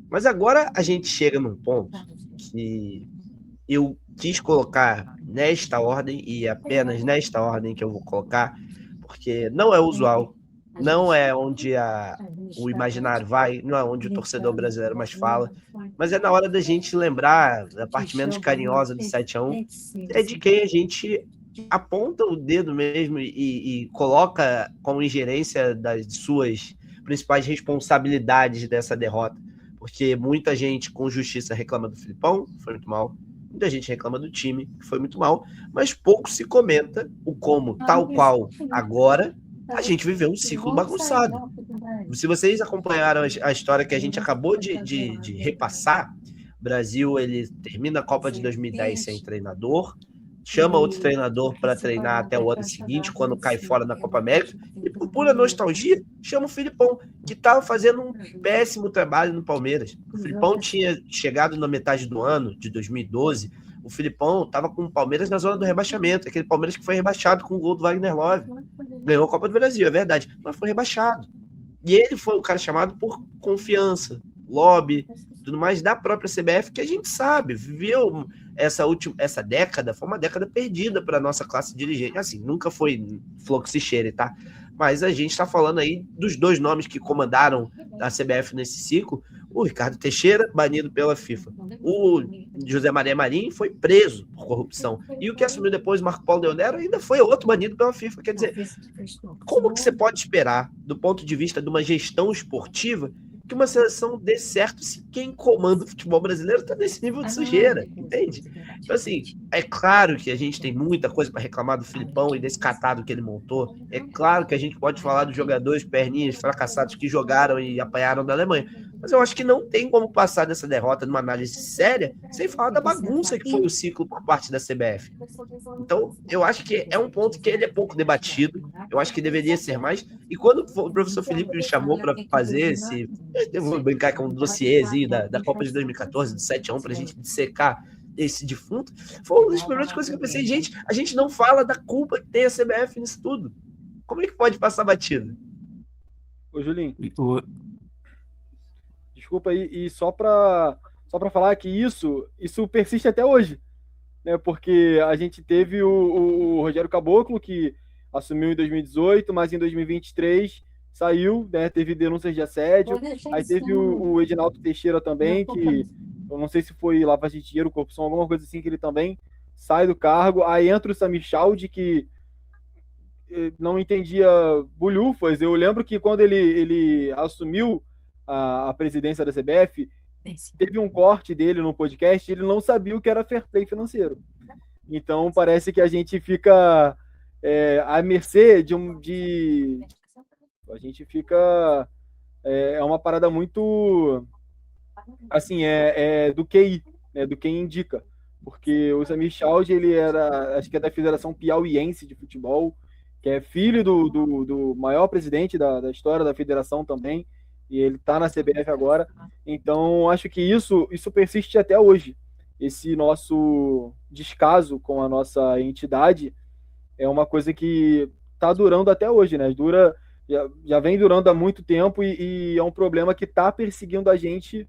Mas agora a gente chega num ponto que eu quis colocar nesta ordem, e apenas nesta ordem que eu vou colocar, porque não é usual, não é onde o imaginário vai, não é onde o torcedor brasileiro mais fala, mas é na hora da gente lembrar da parte menos carinhosa do 7-1, é de quem a gente aponta o dedo mesmo e coloca como ingerência das suas principais responsabilidades dessa derrota. Porque muita gente, com justiça, reclama do Filipão, foi muito mal. Muita gente reclama do time, que foi muito mal. Mas pouco se comenta o como, tal qual agora, a gente viveu um ciclo bagunçado. Se vocês acompanharam a história que a gente acabou de repassar, o Brasil ele termina a Copa de 2010 sem treinador, chama outro treinador para treinar até o ano seguinte, quando cai fora na Copa América, e por pura nostalgia, chama o Filipão, que estava fazendo um péssimo trabalho no Palmeiras. O Filipão tinha chegado na metade do ano, de 2012, o Filipão estava com o Palmeiras na zona do rebaixamento, aquele Palmeiras que foi rebaixado com o gol do Wagner Love. Ganhou a Copa do Brasil, é verdade, mas foi rebaixado. E ele foi o cara chamado por confiança, lobby, tudo mais da própria CBF, que a gente sabe, viveu essa década, foi uma década perdida para a nossa classe dirigente. Assim, nunca foi fluxo e cheiro, tá? Mas a gente está falando aí dos dois nomes que comandaram a CBF nesse ciclo. O Ricardo Teixeira, banido pela FIFA. O José Maria Marinho foi preso por corrupção. E o que assumiu depois, Marco Paulo Deonero, ainda foi outro banido pela FIFA. Quer dizer, como que você pode esperar, do ponto de vista de uma gestão esportiva, que uma seleção dê certo se quem comanda o futebol brasileiro está nesse nível de sujeira, entende? Então, assim, é claro que a gente tem muita coisa para reclamar do Filipão e desse catado que ele montou. É claro que a gente pode falar dos jogadores perninhas fracassados que jogaram e apanharam da Alemanha. Mas eu acho que não tem como passar dessa derrota numa análise séria sem falar da bagunça que foi o ciclo por parte da CBF. Então, eu acho que é um ponto que ele é pouco debatido. Eu acho que deveria ser mais. E quando o professor Felipe me chamou para fazer esse... Eu vou brincar com um dossiêzinho da Copa de 2014, do 7-1, para a gente dissecar esse defunto, foi uma das primeiras coisas que eu pensei, gente, a gente não fala da culpa que tem a CBF nisso tudo. Como é que pode passar batido? Ô, Julinho, desculpa aí, e só para falar que isso persiste até hoje, né? Porque a gente teve o Rogério Caboclo, que assumiu em 2018, mas em 2023 saiu, né? Teve denúncias de assédio. Aí teve o Edinaldo Teixeira também, que eu não sei se foi lavagem de dinheiro, corrupção, alguma coisa assim, que ele também sai do cargo. Aí entra o Samir Chaldi, que não entendia bulhufas. Eu lembro que quando ele assumiu a presidência da CBF, teve um corte dele no podcast, ele não sabia o que era fair play financeiro. Então parece que a gente fica à mercê a gente fica... É uma parada muito... Assim, do QI, né, do quem indica. Porque o Samir Chaldi, ele era, acho que é da Federação Piauiense de Futebol, que é filho do maior presidente da história da federação também, e ele está na CBF agora. Então, acho que isso persiste até hoje. Esse nosso descaso com a nossa entidade é uma coisa que está durando até hoje, né? Já vem durando há muito tempo e é um problema que está perseguindo a gente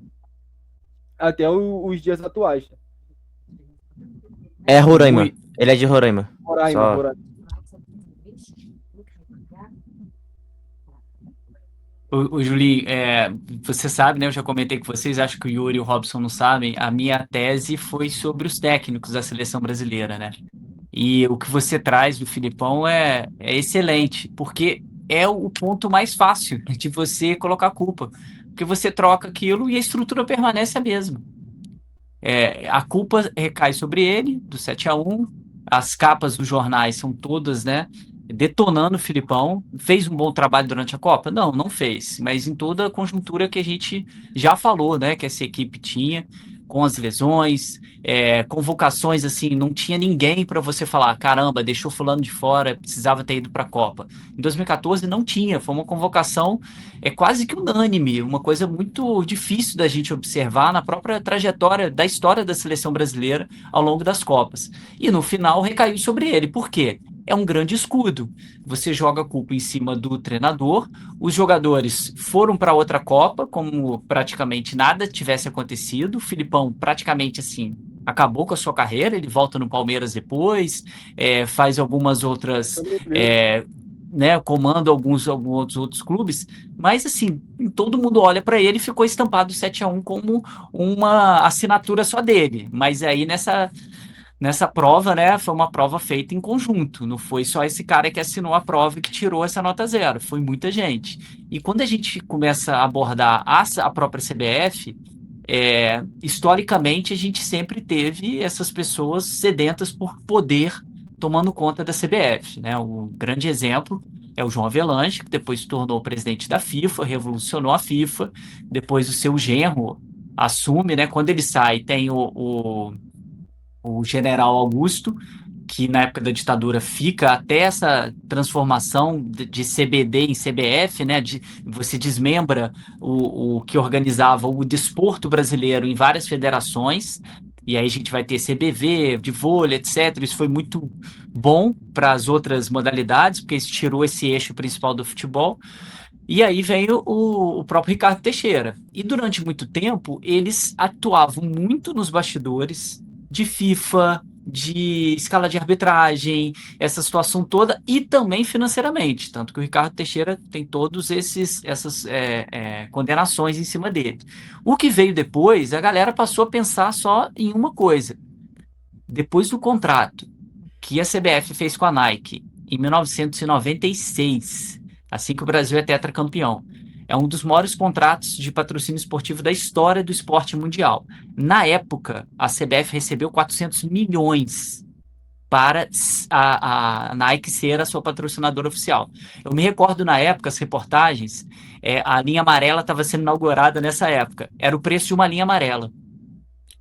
até os dias atuais. É Roraima. Ele é de Roraima. Roraima. O Julinho, você sabe, né? Eu já comentei com vocês, acho que o Yuri e o Robson não sabem. A minha tese foi sobre os técnicos da seleção brasileira, né? E o que você traz do Filipão é excelente, porque é o ponto mais fácil de você colocar a culpa. Porque você troca aquilo e a estrutura permanece a mesma. A culpa recai sobre ele, do 7-1. As capas dos jornais são todas, né? Detonando o Filipão. Fez um bom trabalho durante a Copa? Não fez. Mas em toda a conjuntura que a gente já falou, né? Que essa equipe tinha, com as lesões, convocações, assim, não tinha ninguém para você falar, caramba, deixou fulano de fora, precisava ter ido para a Copa. Em 2014 não tinha, foi uma convocação quase que unânime, uma coisa muito difícil da gente observar na própria trajetória da história da seleção brasileira ao longo das Copas. E no final recaiu sobre ele. Por quê? é um grande escudo. Você joga a culpa em cima do treinador, os jogadores foram para outra Copa, como praticamente nada tivesse acontecido. O Filipão praticamente assim acabou com a sua carreira, ele volta no Palmeiras depois, faz algumas outras, né, comanda alguns outros clubes, mas assim, todo mundo olha para ele e ficou estampado o 7-1 como uma assinatura só dele. Mas aí nessa prova, né, foi uma prova feita em conjunto, não foi só esse cara que assinou a prova e que tirou essa nota zero, foi muita gente. E quando a gente começa a abordar a própria CBF, historicamente a gente sempre teve essas pessoas sedentas por poder tomando conta da CBF, né? O grande exemplo é o João Avelange, que depois se tornou presidente da FIFA, revolucionou a FIFA, depois o seu genro assume, né? Quando ele sai, tem o general Augusto, que na época da ditadura fica até essa transformação de CBD em CBF, né? Você desmembra o que organizava o desporto brasileiro em várias federações, e aí a gente vai ter CBV, de vôlei, etc. Isso foi muito bom para as outras modalidades, porque isso tirou esse eixo principal do futebol. E aí veio o próprio Ricardo Teixeira. E durante muito tempo, eles atuavam muito nos bastidores de FIFA, de escala de arbitragem, essa situação toda, e também financeiramente. Tanto que o Ricardo Teixeira tem todos essas condenações em cima dele. O que veio depois, a galera passou a pensar só em uma coisa. Depois do contrato que a CBF fez com a Nike em 1996, assim que o Brasil é tetracampeão, é um dos maiores contratos de patrocínio esportivo da história do esporte mundial. Na época, a CBF recebeu 400 milhões para a Nike ser a sua patrocinadora oficial. Eu me recordo na época, as reportagens, a linha amarela estava sendo inaugurada nessa época. Era o preço de uma linha amarela.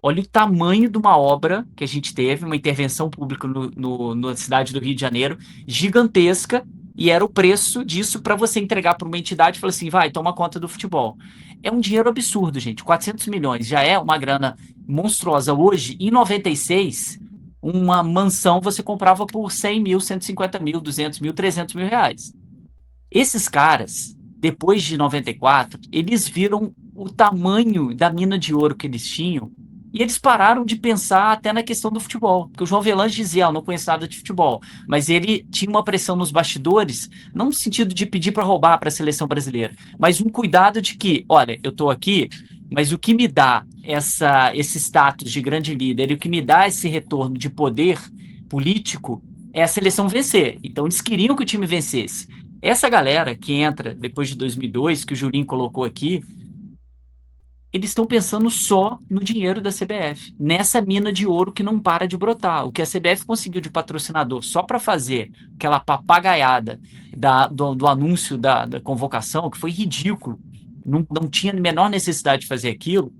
Olha o tamanho de uma obra que a gente teve, uma intervenção pública na cidade do Rio de Janeiro, gigantesca, e era o preço disso para você entregar para uma entidade e falar assim, vai, toma conta do futebol. É um dinheiro absurdo, gente. 400 milhões já é uma grana monstruosa. Hoje, em 96, uma mansão você comprava por 100 mil, 150 mil, 200 mil, 300 mil reais. Esses caras, depois de 94, eles viram o tamanho da mina de ouro que eles tinham e eles pararam de pensar até na questão do futebol. Porque o João Avelange dizia, eu não conheço nada de futebol, mas ele tinha uma pressão nos bastidores, não no sentido de pedir para roubar para a seleção brasileira, mas um cuidado de que, olha, eu estou aqui, mas o que me dá esse status de grande líder e o que me dá esse retorno de poder político é a seleção vencer. Então eles queriam que o time vencesse. Essa galera que entra depois de 2002, que o Julinho colocou aqui, eles estão pensando só no dinheiro da CBF, nessa mina de ouro que não para de brotar. O que a CBF conseguiu de patrocinador só para fazer aquela papagaiada do anúncio da convocação, que foi ridículo, não tinha a menor necessidade de fazer aquilo,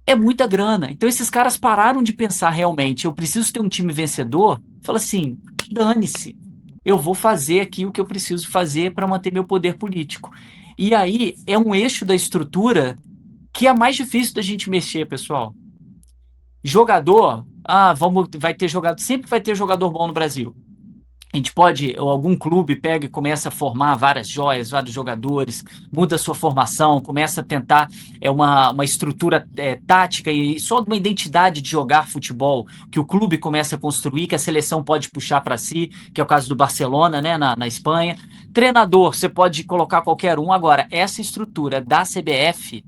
é muita grana. Então esses caras pararam de pensar realmente, eu preciso ter um time vencedor, fala assim, dane-se, eu vou fazer aqui o que eu preciso fazer para manter meu poder político. E aí é um eixo da estrutura que é mais difícil da gente mexer, pessoal. Jogador, vai ter jogador, sempre vai ter jogador bom no Brasil. A gente pode, ou algum clube pega e começa a formar várias joias, vários jogadores, muda a sua formação, começa a tentar uma estrutura tática e só uma identidade de jogar futebol que o clube começa a construir, que a seleção pode puxar para si, que é o caso do Barcelona, né, na Espanha. Treinador, você pode colocar qualquer um. Agora, essa estrutura da CBF,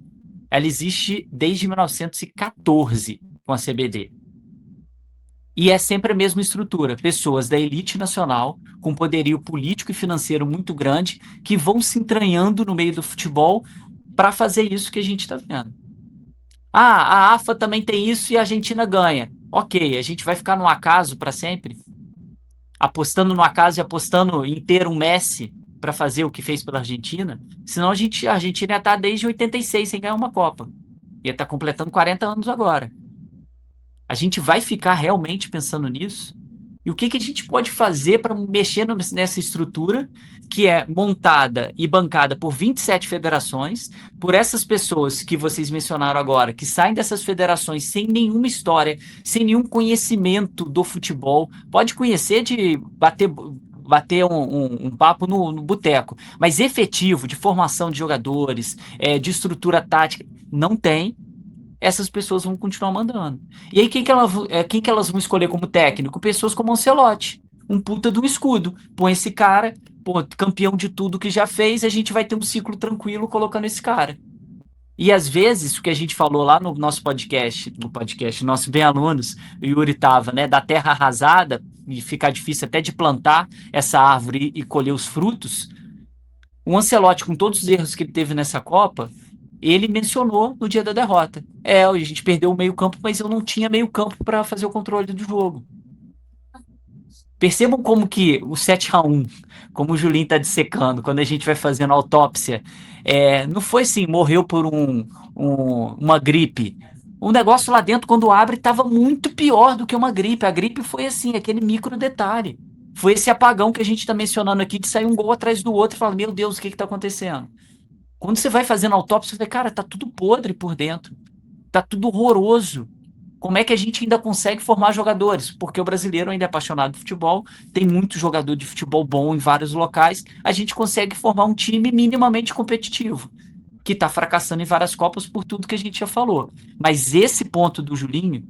ela existe desde 1914 com a CBD. E é sempre a mesma estrutura, pessoas da elite nacional, com poderio político e financeiro muito grande, que vão se entranhando no meio do futebol para fazer isso que a gente está vendo. A AFA também tem isso e a Argentina ganha. Ok, a gente vai ficar no acaso para sempre? Apostando no acaso e apostando em ter um Messi para fazer o que fez pela Argentina? Senão a Argentina ia estar desde 86 sem ganhar uma Copa. Ia estar completando 40 anos agora. A gente vai ficar realmente pensando nisso? E o que a gente pode fazer para mexer nessa estrutura que é montada e bancada por 27 federações, por essas pessoas que vocês mencionaram agora, que saem dessas federações sem nenhuma história, sem nenhum conhecimento do futebol, pode conhecer de bater um papo no boteco, mas efetivo, de formação de jogadores, de estrutura tática, não tem. Essas pessoas vão continuar mandando. E aí, quem que elas vão escolher como técnico? Pessoas como Ancelotti, um puta de um escudo. Põe esse cara, campeão de tudo que já fez, a gente vai ter um ciclo tranquilo colocando esse cara. E às vezes, o que a gente falou lá no nosso podcast, nosso Bem Alunos, o Yuri tava, né, da terra arrasada, e ficar difícil até de plantar essa árvore e colher os frutos. O Ancelotti, com todos os erros que ele teve nessa Copa, ele mencionou no dia da derrota. A gente perdeu o meio-campo, mas eu não tinha meio-campo para fazer o controle do jogo. Percebam como que o 7-1, como o Julinho está dissecando, quando a gente vai fazendo autópsia, não foi assim, morreu por uma gripe. O negócio lá dentro, quando abre, estava muito pior do que uma gripe. A gripe foi assim, aquele micro detalhe. Foi esse apagão que a gente está mencionando aqui, de sair um gol atrás do outro e falar, meu Deus, o que está acontecendo? Quando você vai fazendo autópsia, você vê, cara, tá tudo podre por dentro. Tá tudo horroroso. Como é que a gente ainda consegue formar jogadores? Porque o brasileiro ainda é apaixonado de futebol, tem muito jogador de futebol bom em vários locais, a gente consegue formar um time minimamente competitivo, que tá fracassando em várias Copas por tudo que a gente já falou. Mas esse ponto do Julinho,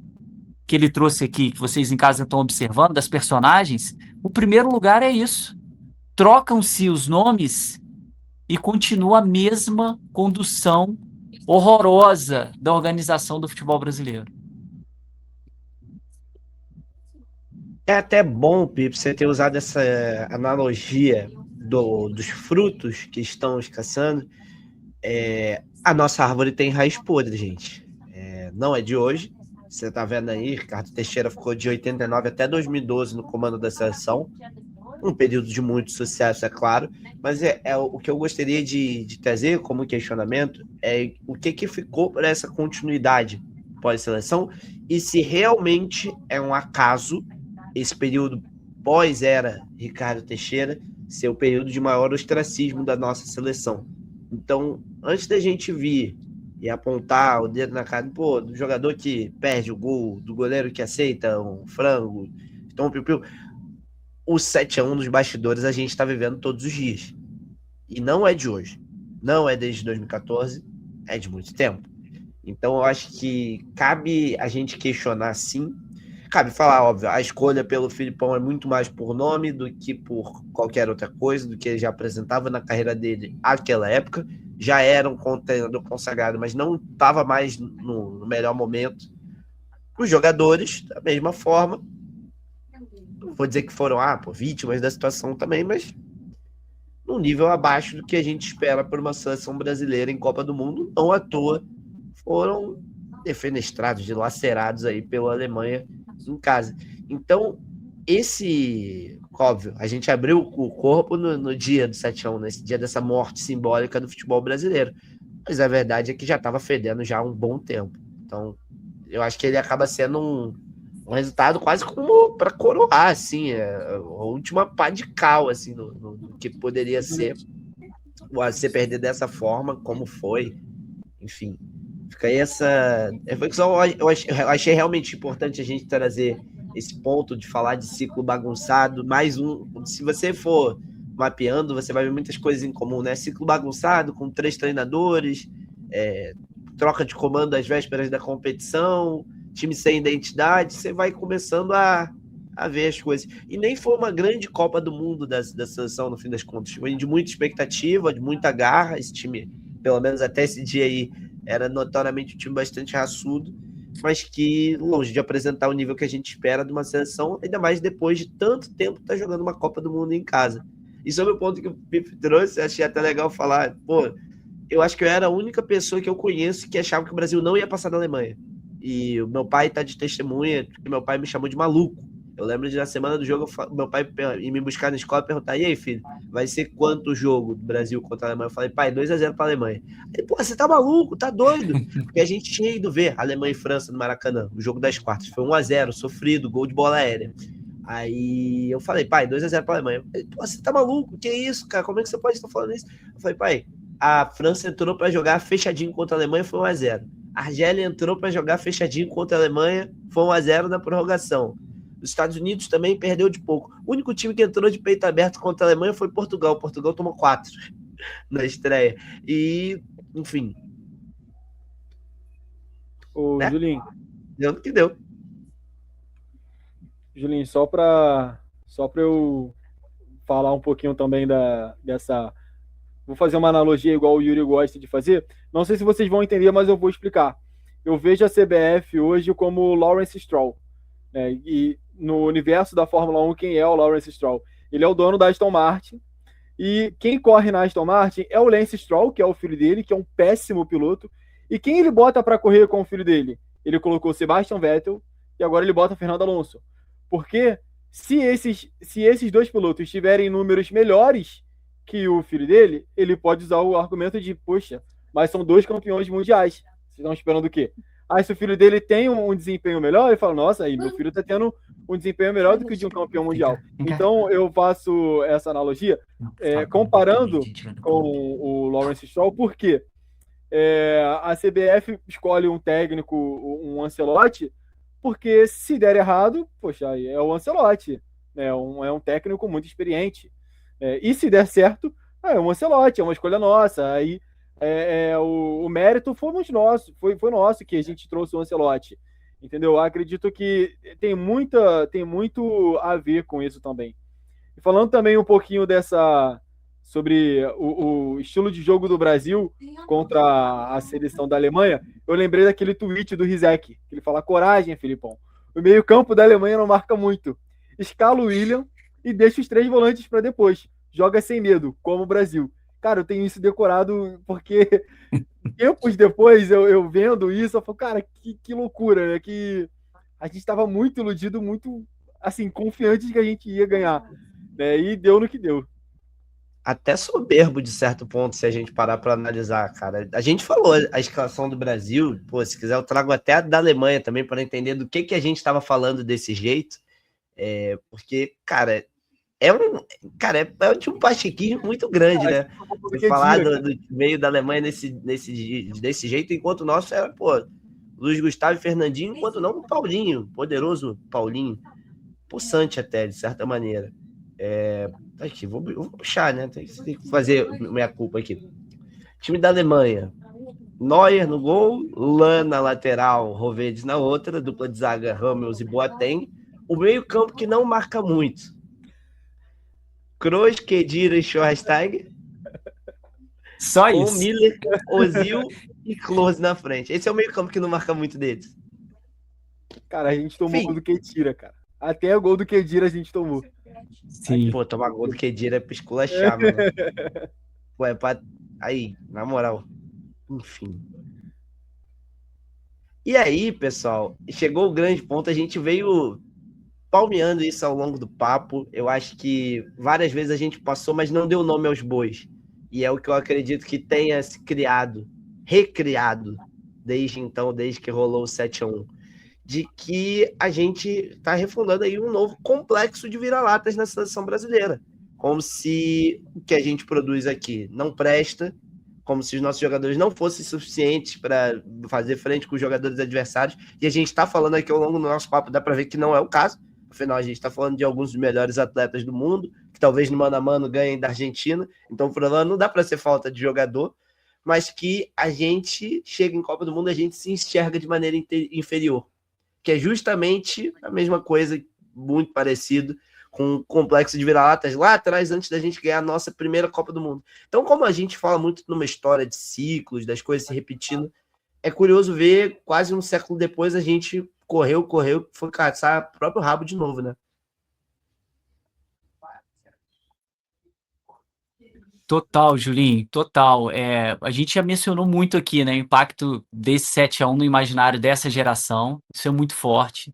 que ele trouxe aqui, que vocês em casa estão observando, das personagens, o primeiro lugar é isso. Trocam-se os nomes e continua a mesma condução horrorosa da organização do futebol brasileiro. É até bom, Pipo, você ter usado essa analogia dos frutos que estão escassando. A nossa árvore tem raiz podre, gente. Não é de hoje. Você tá vendo aí, Ricardo Teixeira ficou de 89 até 2012 no comando da seleção. Um período de muito sucesso, é claro, mas o que eu gostaria de trazer como questionamento é o que ficou para essa continuidade pós-seleção e se realmente é um acaso esse período pós-era Ricardo Teixeira ser o período de maior ostracismo da nossa seleção. Então, antes da gente vir e apontar o dedo na cara do jogador que perde o gol, do goleiro que aceita um frango, então piu-piu, o 7-1 dos bastidores a gente está vivendo todos os dias. E não é de hoje. Não é desde 2014. É de muito tempo. Então eu acho que cabe a gente questionar sim. Cabe falar, óbvio, a escolha pelo Filipão é muito mais por nome do que por qualquer outra coisa, do que ele já apresentava na carreira dele naquela época. Já era um treinador consagrado, mas não estava mais no melhor momento. Os jogadores, da mesma forma, vou dizer que foram vítimas da situação também, mas num nível abaixo do que a gente espera por uma seleção brasileira em Copa do Mundo. Não à toa foram defenestrados, dilacerados aí pela Alemanha em casa. Então, óbvio, a gente abriu o corpo no dia do 7-1, nesse dia dessa morte simbólica do futebol brasileiro. Mas a verdade é que já estava fedendo já há um bom tempo. Então, eu acho que ele acaba sendo um resultado quase como para coroar, assim, a última pá de cal, assim, no que poderia ser você perder dessa forma, como foi. Enfim, fica aí essa reflexão. Eu achei realmente importante a gente trazer esse ponto de falar de ciclo bagunçado. Mais se você for mapeando, você vai ver muitas coisas em comum, né? Ciclo bagunçado, com 3 treinadores, troca de comando às vésperas da competição, time sem identidade, você vai começando a ver as coisas. E nem foi uma grande Copa do Mundo da seleção, no fim das contas. Foi de muita expectativa, de muita garra. Esse time, pelo menos até esse dia aí, era notoriamente um time bastante raçudo, mas que, longe de apresentar o nível que a gente espera de uma seleção, ainda mais depois de tanto tempo estar jogando uma Copa do Mundo em casa. E sobre o ponto que o Pipo trouxe, achei até legal falar, eu acho que eu era a única pessoa que eu conheço que achava que o Brasil não ia passar da Alemanha. E o meu pai tá de testemunha, porque meu pai me chamou de maluco. Eu lembro de na semana do jogo, meu pai ir me buscar na escola e perguntar, e aí, filho, vai ser quanto o jogo do Brasil contra a Alemanha? Eu falei, pai, 2-0 pra Alemanha. Ele, você tá maluco, tá doido? Porque a gente tinha ido ver Alemanha e França no Maracanã, o jogo das quartas. Foi 1-0, sofrido, gol de bola aérea. Aí eu falei, pai, 2-0 pra Alemanha. Ele, pô, você tá maluco? Que isso, cara? Como é que você pode estar falando isso? Eu falei, pai, a França entrou pra jogar fechadinho contra a Alemanha, foi 1-0. A Argélia entrou pra jogar fechadinho contra a Alemanha, foi 1-0 na prorrogação. Os Estados Unidos também perdeu de pouco. O único time que entrou de peito aberto contra a Alemanha foi Portugal. Portugal tomou 4 na estreia. E, enfim. Ô, Né? Julinho, Deu no que deu. Julinho, só pra eu falar um pouquinho também dessa. Vou fazer uma analogia igual o Yuri gosta de fazer. Não sei se vocês vão entender, mas eu vou explicar. Eu vejo a CBF hoje como o Lawrence Stroll, né? E no universo da Fórmula 1, quem é o Lawrence Stroll? Ele é o dono da Aston Martin. E quem corre na Aston Martin é o Lance Stroll, que é o filho dele, que é um péssimo piloto. E quem ele bota para correr com o filho dele? Ele colocou Sebastian Vettel e agora ele bota Fernando Alonso. Porque se esses dois pilotos tiverem números melhores que o filho dele, ele pode usar o argumento de, poxa, mas são 2 campeões mundiais. Vocês estão esperando o quê? Aí se o filho dele tem um desempenho melhor, ele fala, nossa, aí meu filho está tendo um desempenho melhor do que o de um campeão mundial. Então eu faço essa analogia comparando com o Lawrence Stroll, porque a CBF escolhe um técnico, um Ancelotti, porque se der errado, poxa, aí é o Ancelotti, né? É um técnico muito experiente. E se der certo, é um Ancelotti, é uma escolha nossa. Aí o mérito foi nosso que a gente trouxe o Ancelotti. Entendeu? Eu acredito que tem muito a ver com isso também. E falando também um pouquinho sobre o estilo de jogo do Brasil contra a seleção da Alemanha, eu lembrei daquele tweet do Rizek, que ele fala, coragem, Filipão. O meio-campo da Alemanha não marca muito. Escala o William e deixa os 3 volantes para depois. Joga sem medo, como o Brasil. Cara, eu tenho isso decorado porque tempos depois, eu vendo isso, eu falo, cara, que loucura, né? Que a gente estava muito iludido, muito, assim, confiante de que a gente ia ganhar, né? E deu no que deu. Até soberbo de certo ponto, se a gente parar para analisar, cara. A gente falou a escalação do Brasil, pô, se quiser eu trago até a da Alemanha também para entender do que a gente estava falando desse jeito, porque, cara, é um pachequismo muito grande, né? Você falar do meio da Alemanha desse jeito, enquanto o nosso era, pô, Luiz Gustavo e Fernandinho, enquanto não o Paulinho, poderoso Paulinho, possante até, de certa maneira. Aqui, vou puxar, né? Tem que fazer minha culpa aqui. Time da Alemanha. Neuer no gol, Lan na lateral, Rovedes na outra, dupla de zaga, Ramos e Boateng. O meio-campo que não marca muito. Kroos, Khedira e Schweinsteiger. Só com isso. Miller, Ozil e Klose na frente. Esse é o meio-campo que não marca muito deles. Cara, a gente tomou gol do Khedira, cara. Até o gol do Khedira a gente tomou. Sim. Pô, tomar gol do Khedira é pra esculachar, mano. Pô, aí, na moral. Enfim. E aí, pessoal, chegou o grande ponto, a gente veio palmeando isso ao longo do papo. Eu acho que várias vezes a gente passou, mas não deu nome aos bois. E é o que eu acredito que tenha se recriado, desde então, desde que rolou o 7-1. De que a gente está refundando aí um novo complexo de vira-latas na seleção brasileira. Como se o que a gente produz aqui não presta, como se os nossos jogadores não fossem suficientes para fazer frente com os jogadores adversários. E a gente está falando aqui ao longo do nosso papo, dá para ver que não é o caso. Afinal, a gente está falando de alguns dos melhores atletas do mundo, que talvez no mano a mano ganhem da Argentina. Então, por lá, não dá para ser falta de jogador, mas que a gente chega em Copa do Mundo, a gente se enxerga de maneira inferior. Que é justamente a mesma coisa, muito parecido com o complexo de vira-latas lá atrás, antes da gente ganhar a nossa primeira Copa do Mundo. Então, como a gente fala muito numa história de ciclos, das coisas se repetindo, é curioso ver, quase um século depois, a gente correu, foi caçar o próprio rabo de novo, né? Total, Julinho, total. A gente já mencionou muito aqui, né, o impacto desse 7-1 no imaginário dessa geração. Isso é muito forte.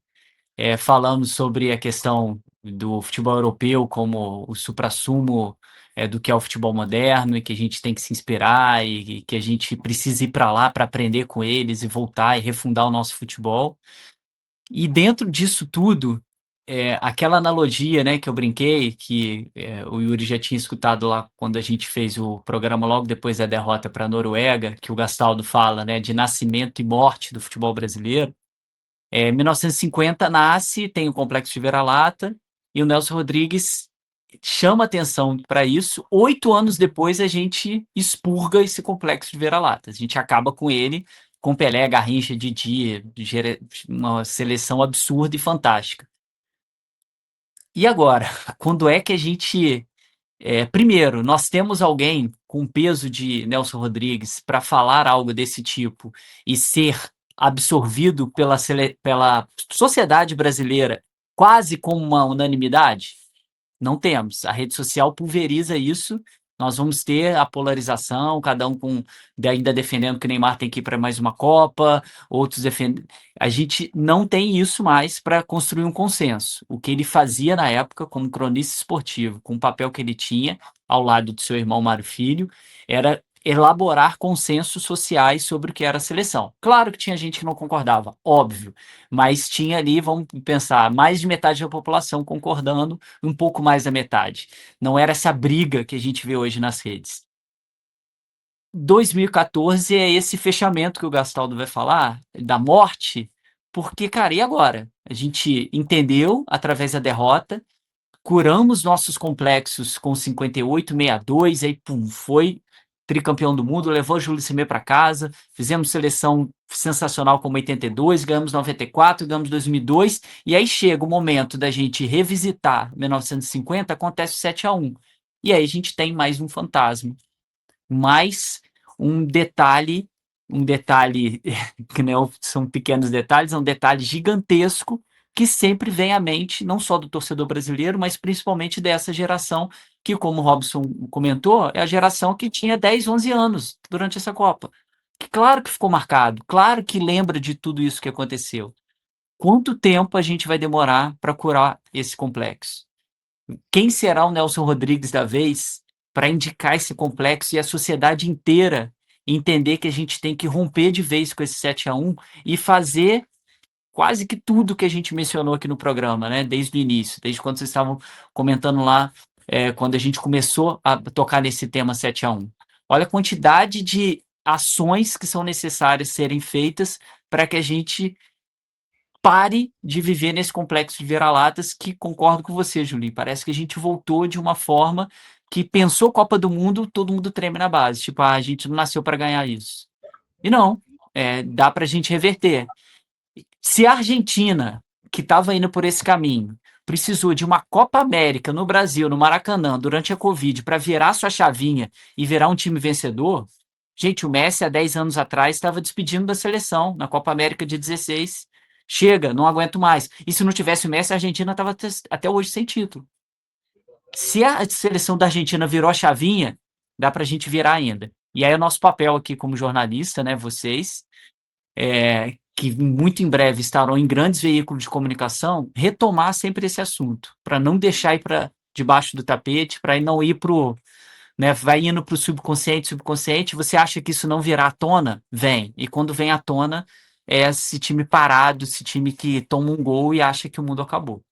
Falamos sobre a questão do futebol europeu como o suprassumo do que é o futebol moderno e que a gente tem que se inspirar e que a gente precisa ir para lá para aprender com eles e voltar e refundar o nosso futebol. E dentro disso tudo, aquela analogia, né, que eu brinquei, que o Yuri já tinha escutado lá quando a gente fez o programa logo depois da derrota para a Noruega, que o Gastaldo fala, né, de nascimento e morte do futebol brasileiro. 1950 nasce, tem o Complexo de Vira-Lata, e o Nelson Rodrigues chama atenção para isso. 8 anos depois, a gente expurga esse Complexo de Vira-Lata. A gente acaba com ele, com Pelé, Garrincha, Didi, uma seleção absurda e fantástica. E agora, quando é que a gente... primeiro, nós temos alguém com peso de Nelson Rodrigues para falar algo desse tipo e ser absorvido pela sociedade brasileira quase como uma unanimidade? Não temos. A rede social pulveriza isso. Nós vamos ter a polarização, cada um ainda defendendo que o Neymar tem que ir para mais uma Copa, outros defendendo. A gente não tem isso mais para construir um consenso. O que ele fazia na época, como cronista esportivo, com o papel que ele tinha, ao lado do seu irmão Mário Filho, era elaborar consensos sociais sobre o que era a seleção. Claro que tinha gente que não concordava, óbvio, mas tinha ali, vamos pensar, mais de metade da população concordando, um pouco mais da metade. Não era essa briga que a gente vê hoje nas redes. 2014 é esse fechamento que o Gastaldo vai falar, da morte, porque, cara, e agora? A gente entendeu através da derrota, curamos nossos complexos com 58, 62, aí pum, foi tricampeão do mundo, levou o Júlio Cimê para casa, fizemos seleção sensacional como 82, ganhamos 94, ganhamos 2002, e aí chega o momento da gente revisitar 1950, acontece o 7-1. E aí a gente tem mais um fantasma, mais um detalhe que não são pequenos detalhes, é um detalhe gigantesco que sempre vem à mente, não só do torcedor brasileiro, mas principalmente dessa geração que, como o Robson comentou, é a geração que tinha 10, 11 anos durante essa Copa. Que claro que ficou marcado, claro que lembra de tudo isso que aconteceu. Quanto tempo a gente vai demorar para curar esse complexo? Quem será o Nelson Rodrigues da vez para indicar esse complexo e a sociedade inteira entender que a gente tem que romper de vez com esse 7-1 e fazer quase que tudo que a gente mencionou aqui no programa, né? Desde o início, desde quando vocês estavam comentando lá, quando a gente começou a tocar nesse tema 7-1. Olha a quantidade de ações que são necessárias serem feitas para que a gente pare de viver nesse complexo de vira-latas, que concordo com você, Julie. Parece que a gente voltou de uma forma que pensou Copa do Mundo, todo mundo treme na base. Tipo, a gente não nasceu para ganhar isso. E não, dá para a gente reverter. Se a Argentina, que estava indo por esse caminho, precisou de uma Copa América no Brasil, no Maracanã, durante a Covid, para virar sua chavinha e virar um time vencedor, gente, o Messi, há 10 anos atrás, estava despedindo da seleção na Copa América de 16. Chega, não aguento mais. E se não tivesse o Messi, a Argentina estava até hoje sem título. Se a seleção da Argentina virou a chavinha, dá para a gente virar ainda. E aí é o nosso papel aqui como jornalista, né, vocês, que muito em breve estarão em grandes veículos de comunicação, retomar sempre esse assunto, para não deixar ir para debaixo do tapete, para não ir para o... Né, vai indo para o subconsciente, você acha que isso não virá à tona? Vem. E quando vem à tona, é esse time parado, esse time que toma um gol e acha que o mundo acabou.